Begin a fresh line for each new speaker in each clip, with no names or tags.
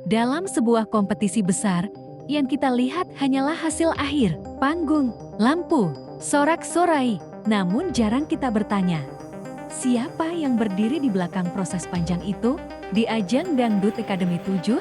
Dalam sebuah kompetisi besar, yang kita lihat hanyalah hasil akhir, panggung, lampu, sorak-sorai. Namun jarang kita bertanya, siapa yang berdiri di belakang proses panjang itu? Di ajang Dangdut Academy 7,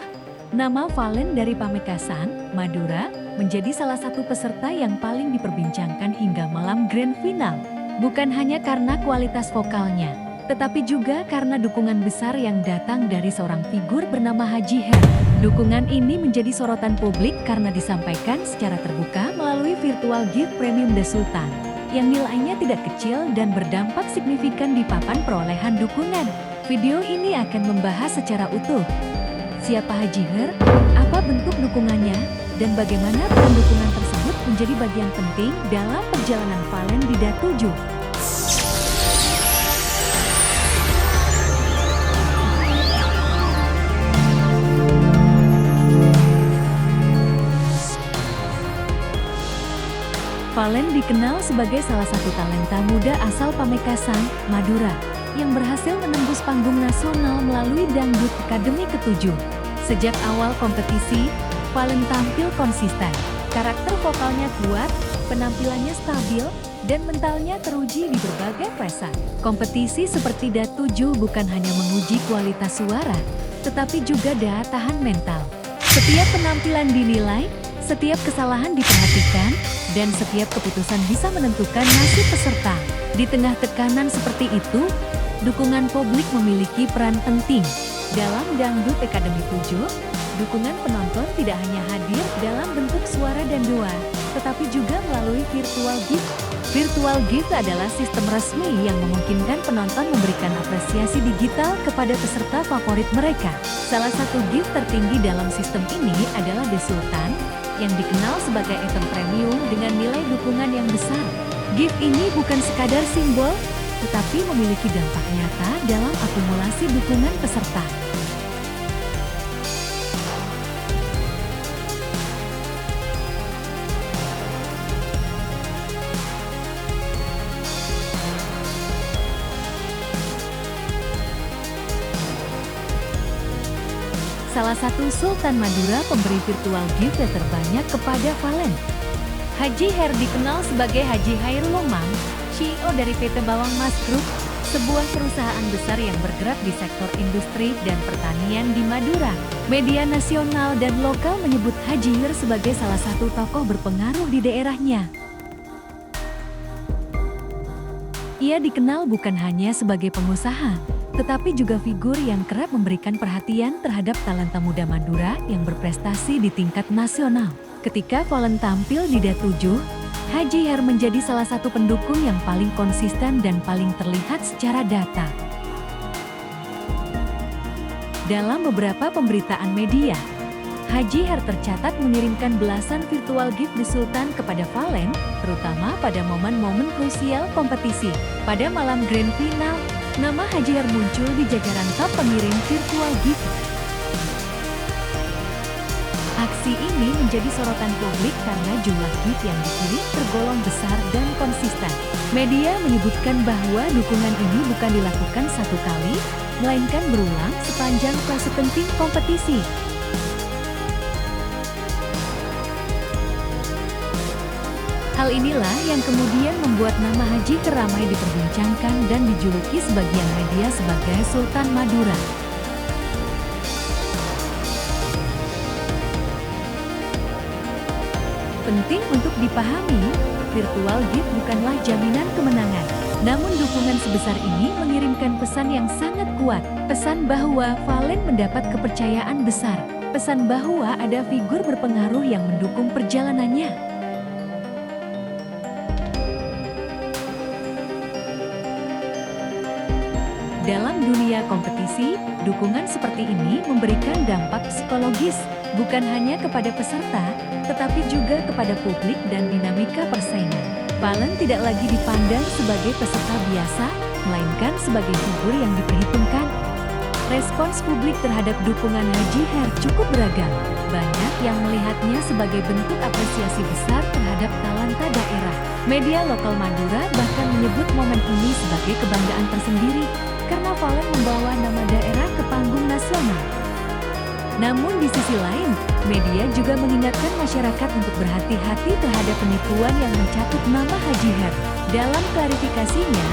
nama Valen dari Pamekasan, Madura, menjadi salah satu peserta yang paling diperbincangkan hingga malam grand final. Bukan hanya karena kualitas vokalnya, tetapi juga karena dukungan besar yang datang dari seorang figur bernama Haji Her. Dukungan ini menjadi sorotan publik karena disampaikan secara terbuka melalui virtual gift premium The Sultan, yang nilainya tidak kecil dan berdampak signifikan di papan perolehan dukungan. Video ini akan membahas secara utuh siapa Haji Her, apa bentuk dukungannya, dan bagaimana peran dukungan tersebut menjadi bagian penting dalam perjalanan Valen di Dat7. Valen dikenal sebagai salah satu talenta muda asal Pamekasan, Madura, yang berhasil menembus panggung nasional melalui Dangdut Academy ke-7. Sejak awal kompetisi, Valen tampil konsisten. Karakter vokalnya kuat, penampilannya stabil, dan mentalnya teruji di berbagai fase. Kompetisi seperti Dat7 bukan hanya menguji kualitas suara, tetapi juga daya tahan mental. Setiap penampilan dinilai, setiap kesalahan diperhatikan, dan setiap keputusan bisa menentukan nasib peserta. Di tengah tekanan seperti itu, dukungan publik memiliki peran penting. Dalam Dangdut Academy 7, dukungan penonton tidak hanya hadir dalam bentuk suara dan doa, tetapi juga melalui virtual gift. Virtual gift adalah sistem resmi yang memungkinkan penonton memberikan apresiasi digital kepada peserta favorit mereka. Salah satu gift tertinggi dalam sistem ini adalah The Sultan, yang dikenal sebagai item premium dengan nilai dukungan yang besar. Gift ini bukan sekadar simbol, tetapi memiliki dampak nyata dalam akumulasi dukungan peserta. Salah satu Sultan Madura pemberi virtual gift yang terbanyak kepada Valen. Haji Her dikenal sebagai Haji Hairul Umam, CEO dari PT Bawang Mas Group, sebuah perusahaan besar yang bergerak di sektor industri dan pertanian di Madura. Media nasional dan lokal menyebut Haji Her sebagai salah satu tokoh berpengaruh di daerahnya. Ia dikenal bukan hanya sebagai pengusaha, tetapi juga figur yang kerap memberikan perhatian terhadap talenta muda Madura yang berprestasi di tingkat nasional. Ketika Valen tampil di Dat7, Haji Her menjadi salah satu pendukung yang paling konsisten dan paling terlihat secara data. Dalam beberapa pemberitaan media, Haji Her tercatat mengirimkan belasan virtual gift The Sultan kepada Valen, terutama pada momen-momen krusial kompetisi. Pada malam grand final, nama Haji Her muncul di jajaran top pengirim virtual gift. Aksi ini menjadi sorotan publik karena jumlah gift yang dikirim tergolong besar dan konsisten. Media menyebutkan bahwa dukungan ini bukan dilakukan satu kali, melainkan berulang sepanjang fase penting kompetisi. Hal inilah yang kemudian membuat nama Haji Her ramai diperbincangkan dan dijuluki sebagian media sebagai Sultan Madura. Penting untuk dipahami, virtual gift bukanlah jaminan kemenangan. Namun dukungan sebesar ini mengirimkan pesan yang sangat kuat. Pesan bahwa Valen mendapat kepercayaan besar. Pesan bahwa ada figur berpengaruh yang mendukung perjalanannya. Dalam dunia kompetisi, dukungan seperti ini memberikan dampak psikologis, bukan hanya kepada peserta, tetapi juga kepada publik dan dinamika persaingan. Valen tidak lagi dipandang sebagai peserta biasa, melainkan sebagai figur yang diperhitungkan. Respons publik terhadap dukungan Haji Her cukup beragam. Banyak yang melihatnya sebagai bentuk apresiasi besar terhadap talenta daerah. Media lokal Madura bahkan menyebut momen ini sebagai kebanggaan tersendiri, karena Valen membawa nama daerah ke panggung nasional. Namun di sisi lain, media juga mengingatkan masyarakat untuk berhati-hati terhadap penipuan yang mencatut nama Haji Her. Dalam klarifikasinya,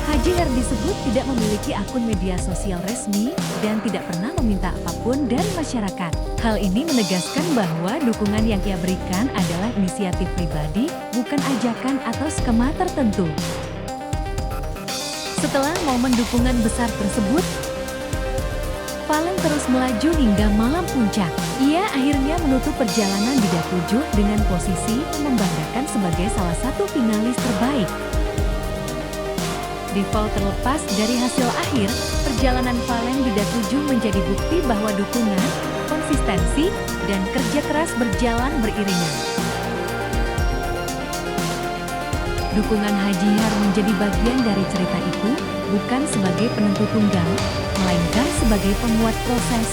Haji Her disebut tidak memiliki akun media sosial resmi dan tidak pernah meminta apapun dari masyarakat. Hal ini menegaskan bahwa dukungan yang ia berikan adalah inisiatif pribadi, bukan ajakan atau skema tertentu. Setelah momen dukungan besar tersebut, Fallen terus melaju hingga malam puncak. Ia akhirnya menutup perjalanan di D7 dengan posisi yang membanggakan sebagai salah satu finalis terbaik. Di fall terlepas dari hasil akhir, perjalanan Fallen di D7 menjadi bukti bahwa dukungan, konsistensi, dan kerja keras berjalan beriringan. Dukungan Haji Her menjadi bagian dari cerita itu, bukan sebagai penentu tunggal, melainkan sebagai penguat proses.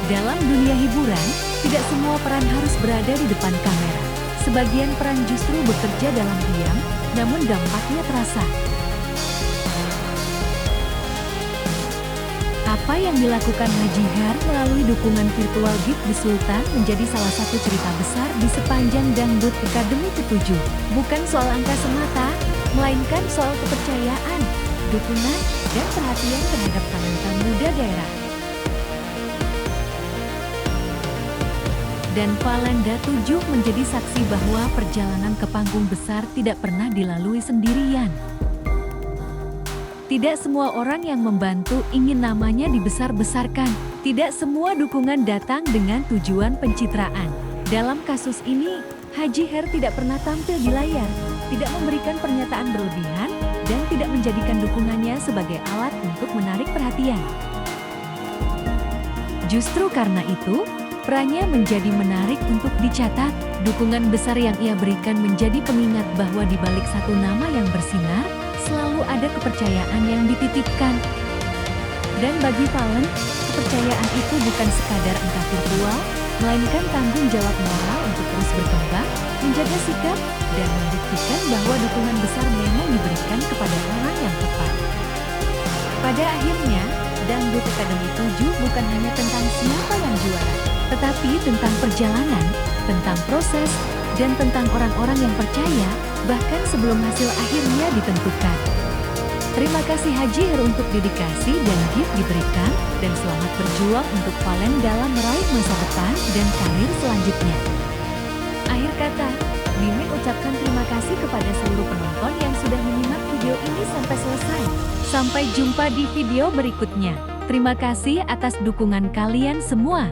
Dalam dunia hiburan, tidak semua peran harus berada di depan kamera. Sebagian peran justru bekerja dalam diam, namun dampaknya terasa. Apa yang dilakukan Haji Her melalui dukungan virtual Gift di Sultan menjadi salah satu cerita besar di sepanjang Dangdut Academy ke-7. Bukan soal angka semata, melainkan soal kepercayaan, dukungan, dan perhatian terhadap talenta muda daerah. Dan Fallen D7 menjadi saksi bahwa perjalanan ke panggung besar tidak pernah dilalui sendirian. Tidak semua orang yang membantu ingin namanya dibesar-besarkan. Tidak semua dukungan datang dengan tujuan pencitraan. Dalam kasus ini, Haji Her tidak pernah tampil di layar, tidak memberikan pernyataan berlebihan, dan tidak menjadikan dukungannya sebagai alat untuk menarik perhatian. Justru karena itu, perannya menjadi menarik untuk dicatat. Dukungan besar yang ia berikan menjadi pengingat bahwa di balik satu nama yang bersinar, selalu ada kepercayaan yang dititipkan. Dan bagi Fallen, kepercayaan itu bukan sekadar angka virtual, melainkan tanggung jawab moral untuk terus berkembang, menjaga sikap, dan membuktikan bahwa dukungan besar memang diberikan kepada orang yang tepat. Pada akhirnya, Dangdut Academy 7 bukan hanya tentang siapa yang juara, tetapi tentang perjalanan, tentang proses, dan tentang orang-orang yang percaya, bahkan sebelum hasil akhirnya ditentukan. Terima kasih Haji Her untuk dedikasi dan gift diberikan, dan selamat berjuang untuk Fallen dalam meraih masa depan dan karir selanjutnya. Akhir kata, Mimin ucapkan terima kasih kepada seluruh penonton yang sudah menyimak video ini sampai selesai. Sampai jumpa di video berikutnya. Terima kasih atas dukungan kalian semua.